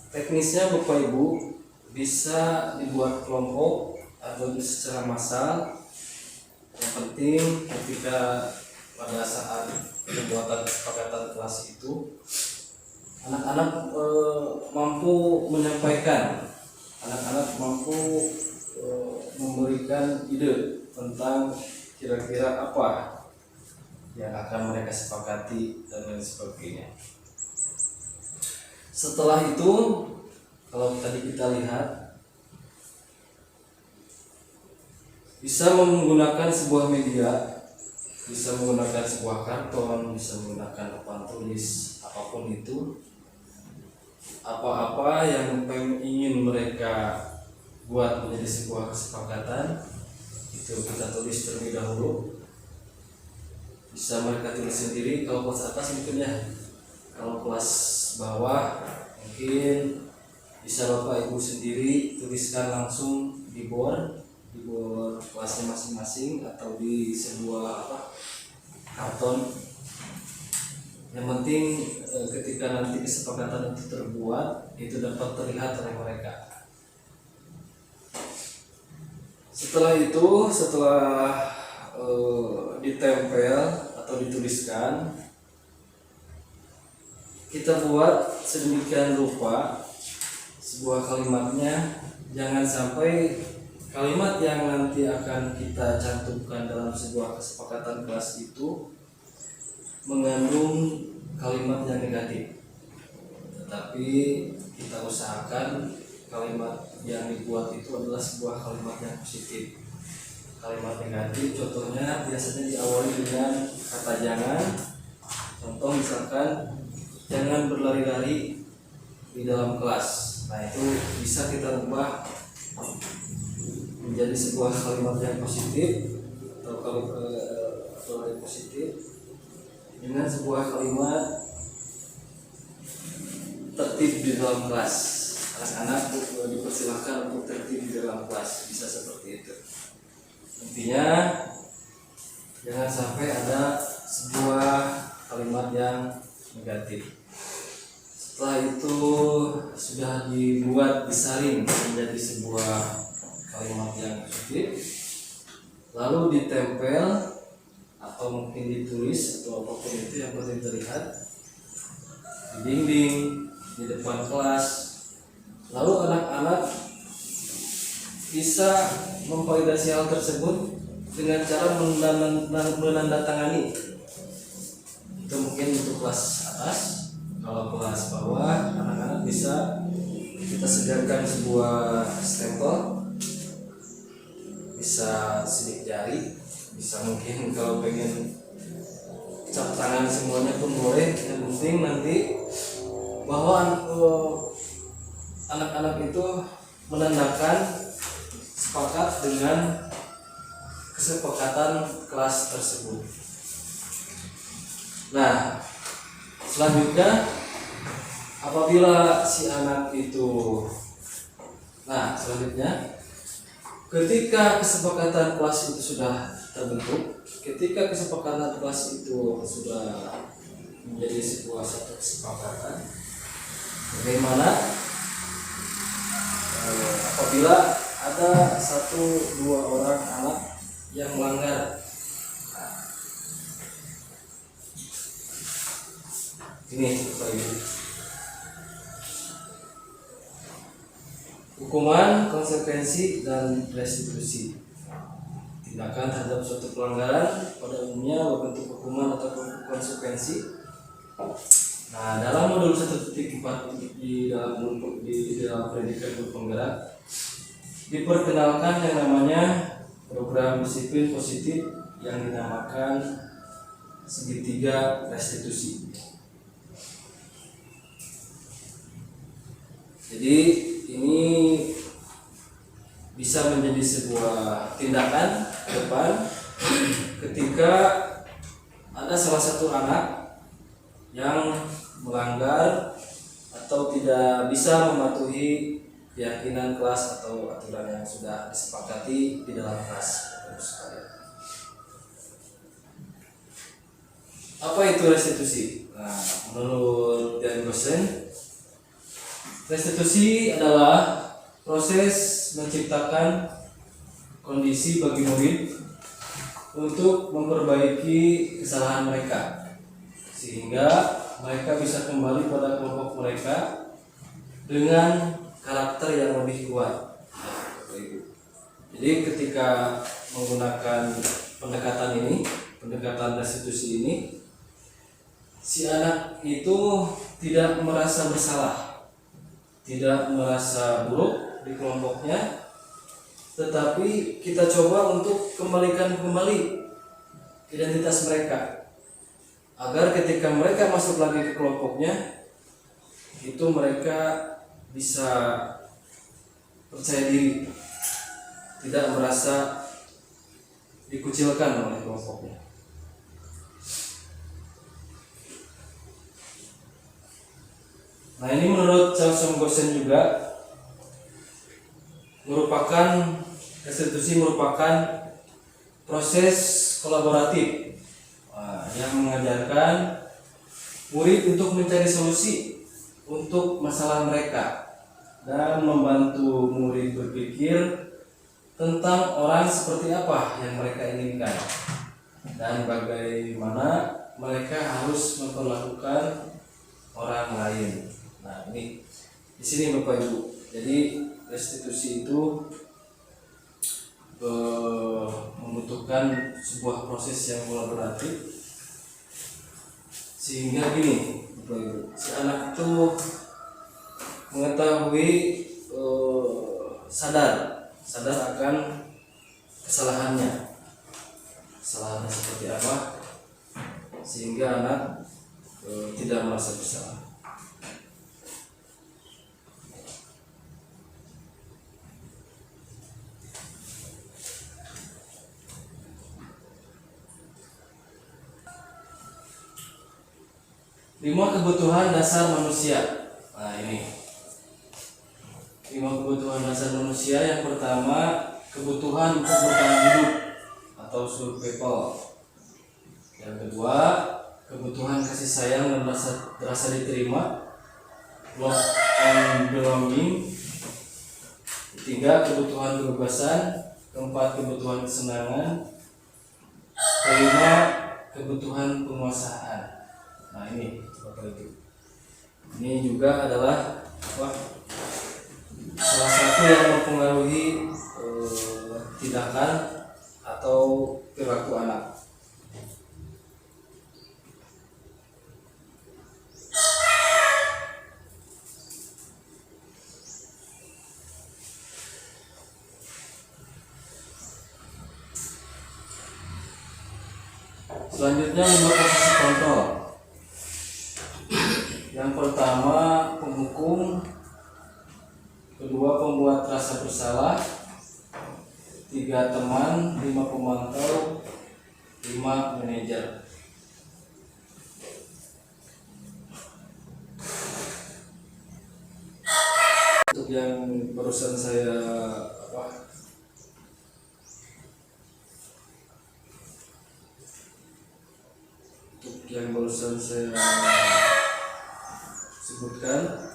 Teknisnya Bapak Ibu bisa dibuat kelompok atau secara massal. Yang penting ketika pada saat pembuatan kesepakatan kelas itu anak-anak mampu menyampaikan anak-anak mampu memberikan ide tentang kira-kira apa yang akan mereka sepakati dan lain sebagainya. Setelah itu, kalau tadi kita lihat, bisa menggunakan sebuah media, bisa menggunakan sebuah karton, bisa menggunakan papan tulis, apapun itu, apa-apa yang ingin mereka buat menjadi sebuah kesepakatan, itu kita tulis terlebih dahulu. Bisa mereka tulis sendiri kalau kelas atas mungkin ya, kalau kelas bawah mungkin bisa Bapak Ibu sendiri tuliskan langsung di board kelasnya masing-masing atau di sebuah karton. Yang penting ketika nanti kesepakatan itu terbuat, itu dapat terlihat oleh mereka. Setelah itu, setelah ditempel atau dituliskan, kita buat sedemikian rupa sebuah kalimatnya. Jangan sampai kalimat yang nanti akan kita cantumkan dalam sebuah kesepakatan kelas itu mengandung kalimat yang negatif, tetapi kita usahakan kalimat yang dibuat itu adalah sebuah kalimat yang positif. Kalimat negatif contohnya biasanya diawali dengan kata jangan. Contoh misalkan, jangan berlari-lari di dalam kelas. Nah, itu bisa kita ubah menjadi sebuah kalimat yang positif atau yang positif dengan sebuah kalimat tertib di dalam kelas. Anak-anak dipersilahkan untuk tertib di dalam kelas, bisa seperti itu. Intinya jangan sampai ada sebuah kalimat yang negatif. Setelah itu sudah dibuat, disaring menjadi sebuah kalimat yang positif, lalu ditempel atau mungkin ditulis atau apapun itu yang penting terlihat di dinding, di depan kelas. Lalu anak-anak bisa memvalidasi hal tersebut dengan cara menandatangani. Itu mungkin untuk kelas atas. Kalau kelas bawah, anak-anak bisa kita sediakan sebuah stempel, bisa sidik jari, bisa mungkin kalau pengen cap tangan semuanya pun boleh. Yang penting nanti bahwa anak-anak itu menandakan sepakat dengan kesepakatan kelas tersebut. Nah, selanjutnya apabila si anak itu, ketika kesepakatan kelas itu sudah terbentuk, ketika kesepakatan kelas itu sudah menjadi sebuah satu kesepakatan, bagaimana apabila ada 1-2 orang anak yang melanggar. Ini Bapak Ibu, hukuman, konsekuensi, dan restitusi. Tindakan terhadap suatu pelanggaran pada umumnya berbentuk hukuman atau konsekuensi. Nah, dalam modul 1.4 di dalam pendidikan guru penggerak diperkenalkan yang namanya program disiplin positif yang dinamakan segitiga restitusi. Jadi ini bisa menjadi sebuah tindakan ke depan ketika ada salah satu anak yang melanggar atau tidak bisa mematuhi keyakinan kelas atau aturan yang sudah disepakati di dalam kelas. Apa itu restitusi? Nah, menurut Dian Gosen, restitusi adalah proses menciptakan kondisi bagi murid untuk memperbaiki kesalahan mereka sehingga mereka bisa kembali pada kelompok mereka dengan karakter yang lebih kuat. Bapak Ibu. Jadi ketika menggunakan pendekatan restitusi ini, si anak itu tidak merasa bersalah, tidak merasa buruk di kelompoknya, tetapi kita coba untuk kembalikan kembali identitas mereka, agar ketika mereka masuk lagi ke kelompoknya, itu mereka bisa percaya diri, tidak merasa dikucilkan oleh kelompoknya. Nah, ini menurut Charles Gosen juga restitusi merupakan proses kolaboratif yang mengajarkan murid untuk mencari solusi untuk masalah mereka dan membantu murid berpikir tentang orang seperti apa yang mereka inginkan dan bagaimana mereka harus memperlakukan orang lain. Nah, ini di sini Bapak Ibu. Jadi restitusi itu membutuhkan sebuah proses yang kolaboratif, sehingga gini Bapak Ibu, si anak itu mengetahui sadar akan kesalahannya seperti apa, sehingga anak tidak merasa bersalah. Lima kebutuhan dasar manusia. Nah, ini 5 kebutuhan dasar manusia. Yang pertama, kebutuhan untuk bertahan hidup atau survival. Yang kedua, kebutuhan kasih sayang dan rasa diterima, love and belonging. Ketiga, kebutuhan kebebasan. Keempat, kebutuhan kesenangan. Kelima, kebutuhan penguasaan. Nah, ini Bapak Ibu. Ini juga adalah salah satu yang mempengaruhi tindakan atau perilaku anak. Selanjutnya 5 posisi kontrol. Yang pertama, penghukum. Kedua, pembuat rasa bersalah. 3, teman. 5, pemantau. 5, manajer. Untuk yang barusan saya sebutkan,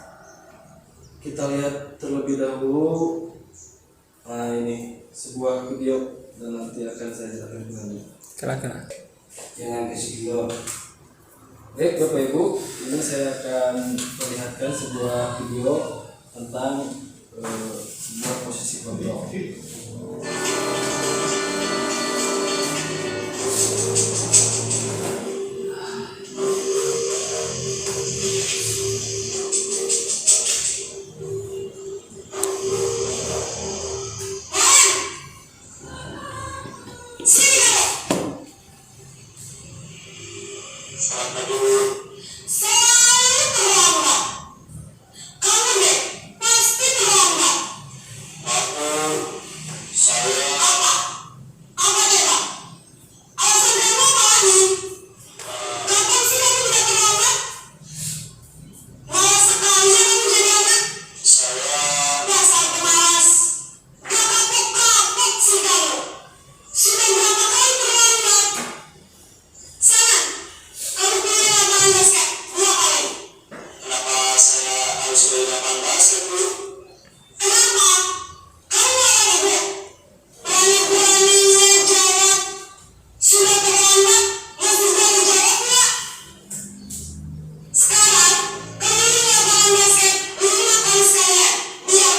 kita lihat terlebih dahulu. Nah, ini sebuah video dan nanti akan saya jelaskan kembali. Silakan. Jangan kasih video. Baik Bapak Ibu, ini saya akan perlihatkan sebuah video tentang sebuah posisi kontrol. Sekarang, kamu ini lapangan basket, lu makan sekalian. Biar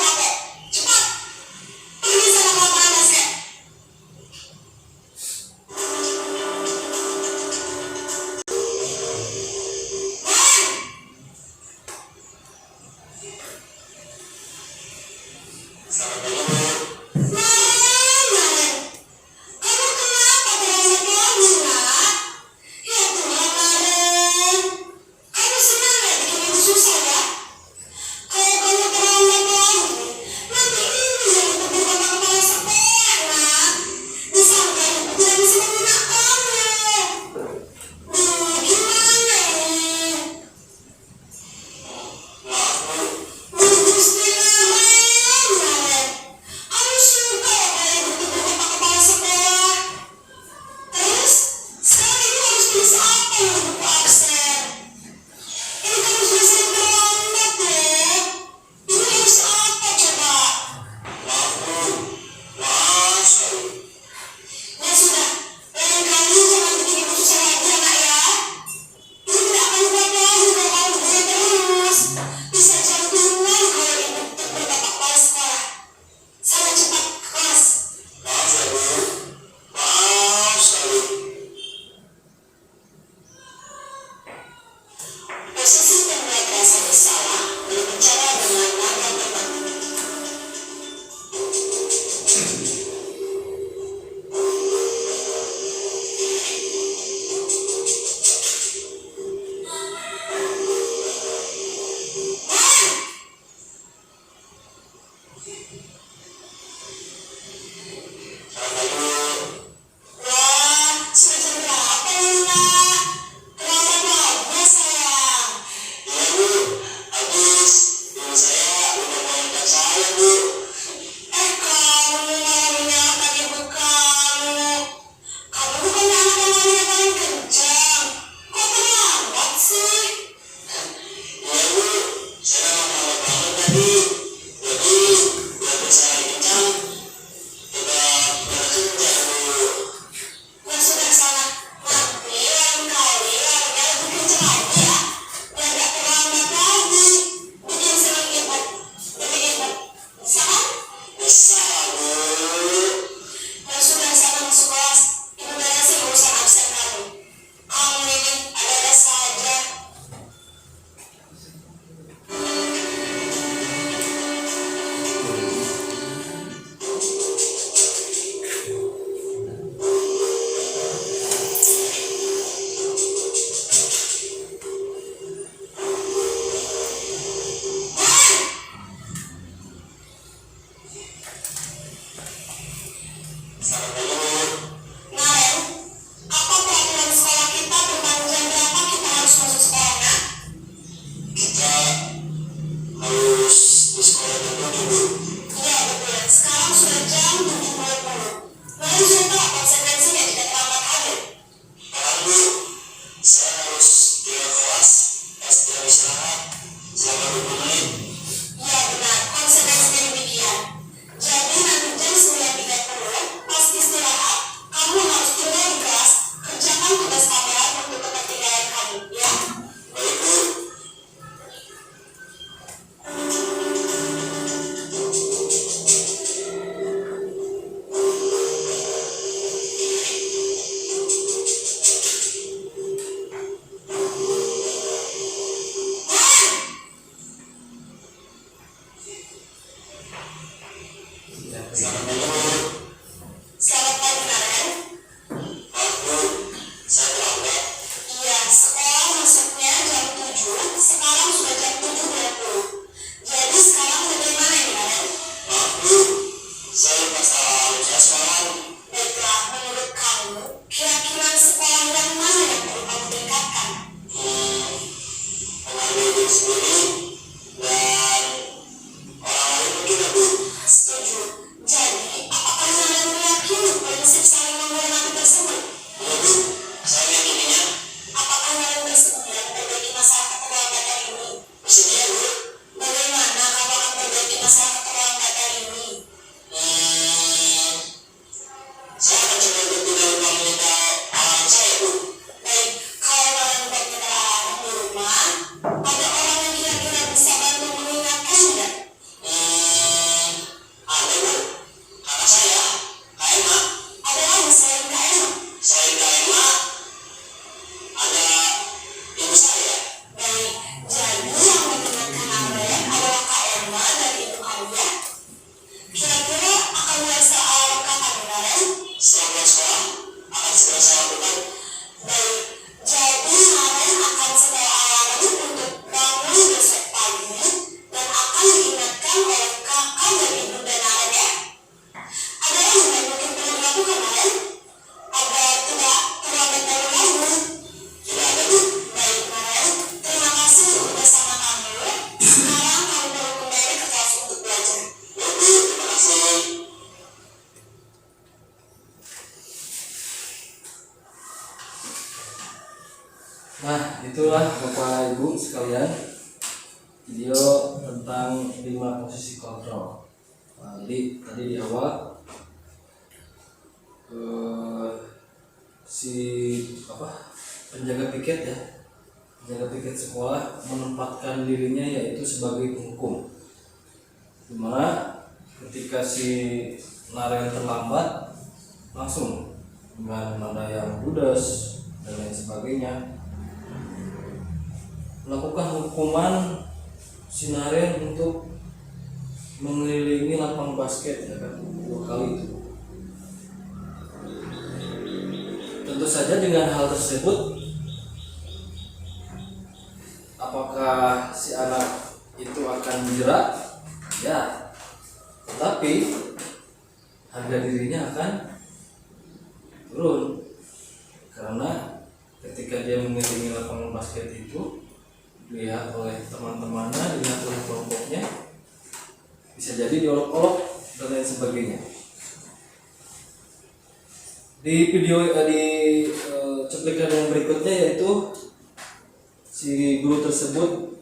Setuju. Jadi itulah Bapak Ibu sekalian video tentang 5 posisi kontrol. Nah, jadi tadi di awal penjaga piket ya, penjaga piket sekolah menempatkan dirinya yaitu sebagai penghukum, dimana ketika si Naren terlambat langsung dengan nada yang ludes dan lain sebagainya melakukan hukuman si Naren untuk mengelilingi lapang basket ya kan, 2 kali itu. Tentu saja dengan hal tersebut apakah si anak itu akan dijerat? Ya, tetapi harga dirinya akan turun karena ketika dia mengelilingi lapangan basket itu dilihat oleh teman-temannya, dilihat oleh kelompoknya, bisa jadi diolok-olok dan lain sebagainya. Di video cuplikan yang berikutnya yaitu si guru tersebut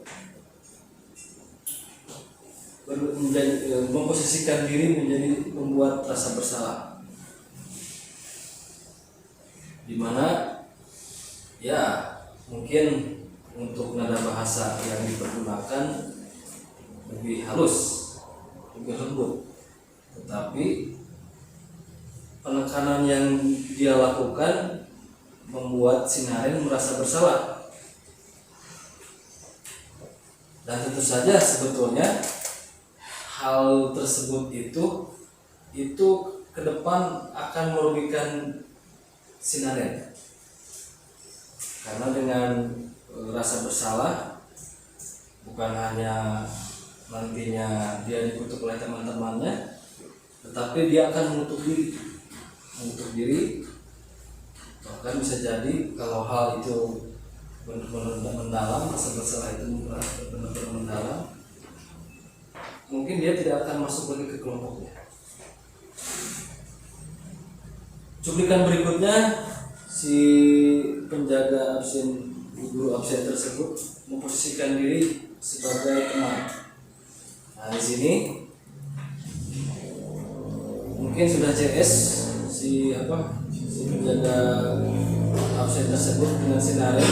memposisikan diri menjadi pembuat rasa bersalah, dimana ya mungkin untuk nada bahasa yang dipergunakan lebih halus, lebih lembut, tetapi penekanan yang dia lakukan membuat si Naren merasa bersalah. Dan tentu saja sebetulnya hal tersebut itu ke depan akan merugikan si Naren, karena dengan rasa bersalah bukan hanya nantinya dia dikutuk oleh teman-temannya, tetapi dia akan menutup diri, bahkan bisa jadi kalau hal itu benar-benar mendalam, rasa bersalah itu benar-benar mendalam, mungkin dia tidak akan masuk lagi ke kelompoknya. Cuplikan berikutnya, si penjaga absen, guru absen tersebut memposisikan diri sebagai teman. Nah, di sini mungkin sudah CS si penjaga absen tersebut dengan si Naren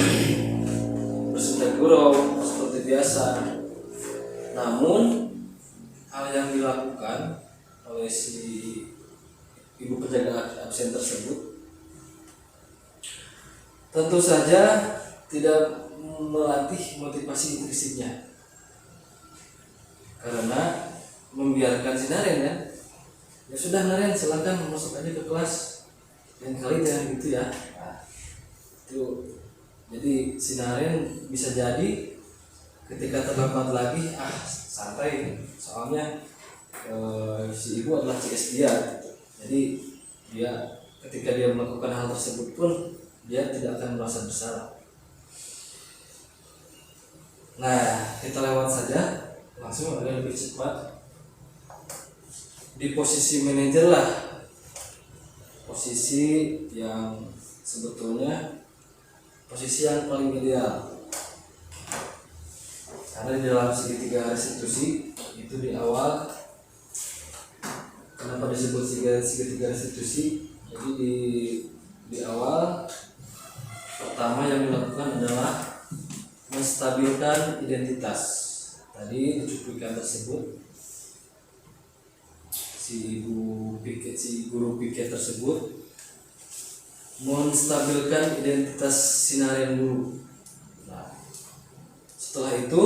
bersenda gurau seperti biasa. Namun hal yang dilakukan oleh si ibu penjaga absen tersebut tentu saja tidak melatih motivasi intrinsiknya, karena membiarkan si Naren kan, ya sudah Naren silakan masuk aja ke kelas, lain kali jangan gitu ya. Nah, itu jadi si Naren bisa jadi ketika terlambat lagi santai, soalnya si ibu adalah CS dia gitu. Jadi dia ketika dia melakukan hal tersebut pun dia tidak akan merasa bersalah. Nah, kita lewat saja langsung agar lebih cepat. Di posisi manajer lah, posisi yang sebetulnya posisi yang paling ideal, karena di dalam segitiga restitusi itu di awal, kenapa disebut segitiga restitusi? Jadi di awal pertama yang dilakukan adalah menstabilkan identitas. Tadi di cuplikan tersebut si guru piket tersebut menstabilkan identitas si Naren dulu. Nah, setelah itu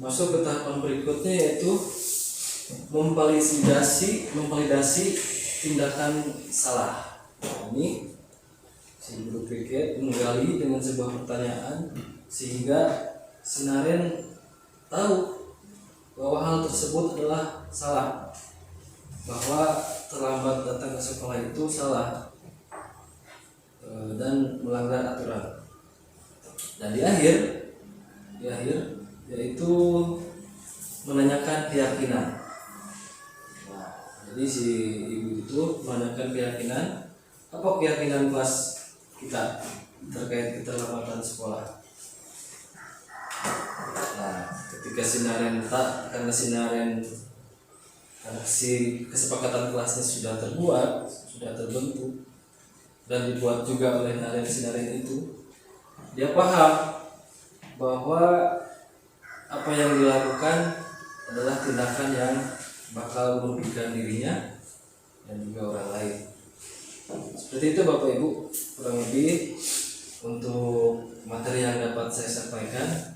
masuk ke tahapan berikutnya yaitu memvalidasi tindakan salah. Ini si guru piket menggali dengan sebuah pertanyaan sehingga si Naren tahu bahwa hal tersebut adalah salah, bahwa terlambat datang ke sekolah itu salah dan melanggar aturan. Dan di akhir yaitu menanyakan keyakinan. Nah, jadi si ibu itu menanyakan keyakinan, apa keyakinan kelas kita terkait keterlambatan sekolah. ketika sinaren karena kesepakatan kelasnya sudah terbentuk dan dibuat juga oleh sinaren itu, dia paham bahwa apa yang dilakukan adalah tindakan yang bakal merugikan dirinya dan juga orang lain. Seperti itu Bapak Ibu, kurang lebih untuk materi yang dapat saya sampaikan,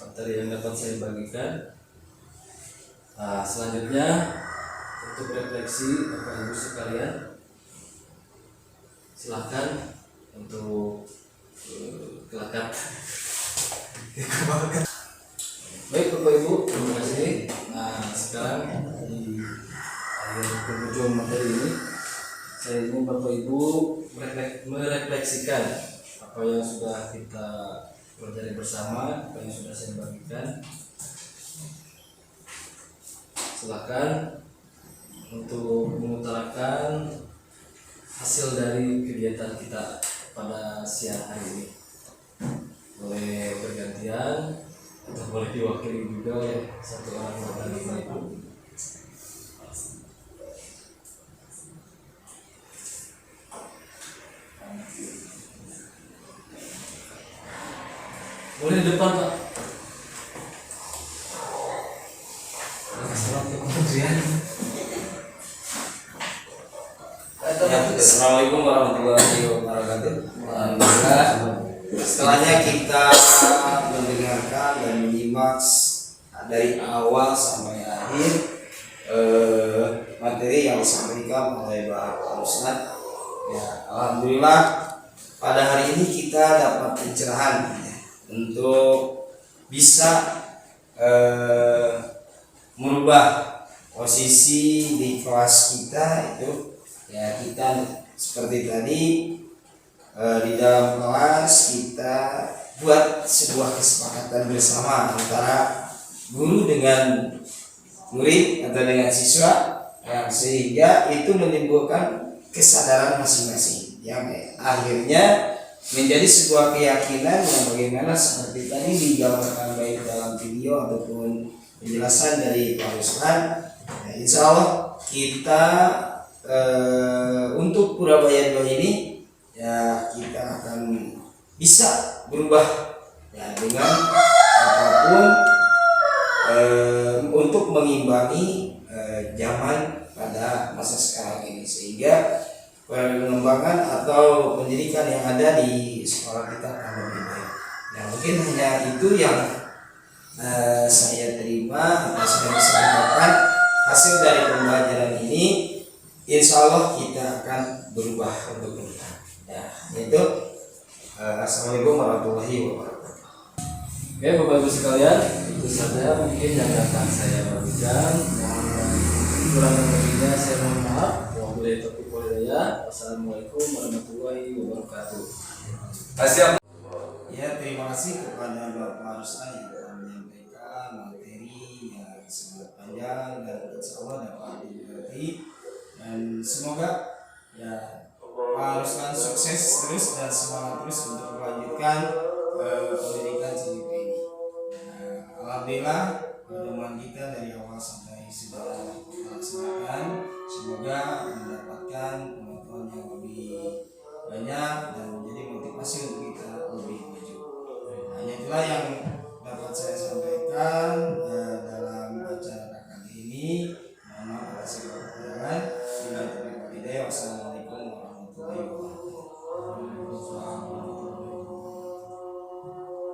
materi yang dapat saya bagikan. Nah, selanjutnya untuk refleksi Bapak Ibu sekalian, silahkan untuk kelakar. Baik Bapak Ibu, terima kasih. Nah, sekarang di akhir penghujung materi ini, saya ingin Bapak Ibu merefleksikan apa yang sudah kita pelajari bersama, apa yang sudah saya bagikan. Silakan untuk mengutarakan hasil dari kegiatan kita pada siang hari ini. Boleh bergantian atau boleh diwakili juga oleh satu orang dari Bapak Ibu. Boleh di depan Pak. Assalamualaikum warahmatullahi wabarakatuh. Alhamdulillah, setelahnya kita mendengarkan dan menyimak dari awal sampai akhir materi yang disampaikan oleh Bapak Ustadz. Ya, alhamdulillah pada hari ini kita dapat pencerahan untuk bisa merubah posisi di kelas kita itu. Ya, kita seperti tadi di dalam kelas kita buat sebuah kesepakatan bersama antara guru dengan murid atau dengan siswa, ya, sehingga itu menimbulkan kesadaran masing-masing yang akhirnya menjadi sebuah keyakinan yang bagaimana seperti tadi digambarkan baik dalam video ataupun penjelasan dari Pak Ustadz. Ya, insya Allah kita untuk Purabaya 2 ini ya kita akan bisa berubah ya dengan apapun untuk mengimbangi zaman pada masa sekarang ini, sehingga pengembangan atau pendidikan yang ada di sekolah kita akan lebih baik. Ya, mungkin hanya itu yang saya terima atau saya bisa sampaikan hasil dari pembelajaran ini. Insya Allah kita akan berubah untuk kita. Ya, itu. Assalamualaikum warahmatullahi wabarakatuh. Oke Bapak Ibu sekalian, itu saja mungkin yang dapat saya bagikan. Kurang lebihnya saya mohon maaf. Wabillahi taufiq wal hidayah. Wassalamualaikum warahmatullahi wabarakatuh. Ya, terima kasih kepada Bapak Ustadz yang telah menyampaikan materi yang sangat panjang dan insya Allah dapat dimengerti. Dan semoga ya Pak Ruslan sukses terus dan semangat terus untuk melanjutkan pendidikan CIP ini. Alhamdulillah pertemuan kita dari awal sampai sudah dilaksanakan, semoga mendapatkan pengetahuan yang lebih banyak dan menjadi motivasi untuk kita lebih maju. Hanya itulah yang dapat saya sampaikan.